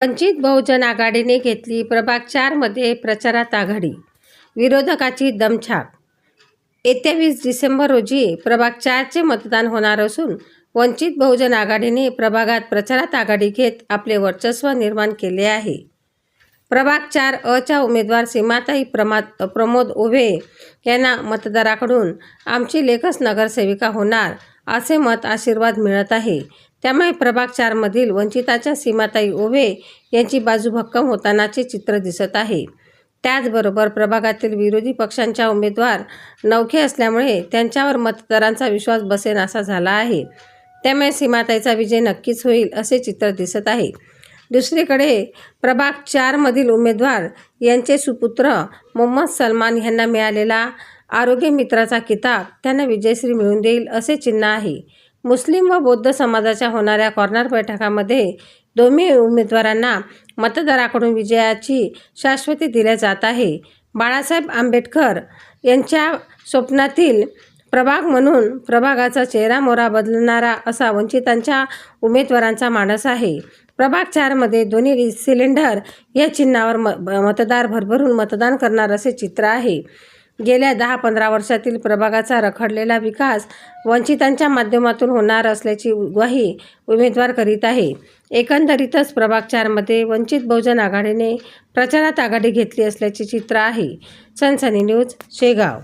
वंचित बहुजन आघाडीने घेतली प्रभाग 4 मध्ये प्रचारात आघाडी, विरोधकाची दमछाक. येत्या 20 डिसेंबर रोजी प्रभाग 4चे मतदान होणार असून वंचित बहुजन आघाडीने प्रभागात प्रचारात आघाडी घेत आपले वर्चस्व निर्माण केले आहे. प्रभाग 4 उमेदवार सीमाताई प्रमोद उभे यांना मतदाराकडून आमची लेखच नगरसेविका होणार असे मत आशीर्वाद मिळत आहे. त्यामुळे प्रभाग 4 मधील वंचिताच्या सीमाताई उभे यांची बाजू भक्कम होतानाचे चित्र दिसत आहे. त्याचबरोबर प्रभागातील विरोधी पक्षांच्या उमेदवार नवखे असल्यामुळे त्यांच्यावर मतदारांचा विश्वास बसेनासा झाला आहे. त्यामुळे सीमाताईचा विजय नक्कीच होईल असे चित्र दिसत आहे. दुसरीकडे प्रभाग 4 मधील उमेदवार यांचे सुपुत्र मोहम्मद सलमान यांना मिळालेला आरोग्य मित्राचा किताब त्यांना विजयश्री मिळवून देईल असे चिन्ह आहे. मुस्लिम व बौद्ध समाजाच्या होणाऱ्या कॉर्नर बैठकामध्ये दोन्ही उमेदवारांना मतदाराकडून विजयाची शाश्वती दिली जात आहे. बाळासाहेब आंबेडकर यांच्या स्वप्नातील प्रभाग म्हणून प्रभागाचा चेहरामोहरा बदलणारा असा वंचितांच्या उमेदवारांचा मानस आहे. प्रभाग 4 मध्ये दोन्ही सिलेंडर या चिन्हावर मतदार भरभरून मतदान करणार असे चित्र आहे. गेल्या 10-15 वर्षातील प्रभागाचा रखडलेला विकास वंचितांच्या माध्यमातून होणार असल्याची ग्वाही उमेदवार करीत आहे. एकंदरीतच प्रभाग 4 मध्ये वंचित बहुजन आघाडीने प्रचारात आघाडी घेतली असल्याचे चित्र आहे. सनसनी न्यूज, शेगाव.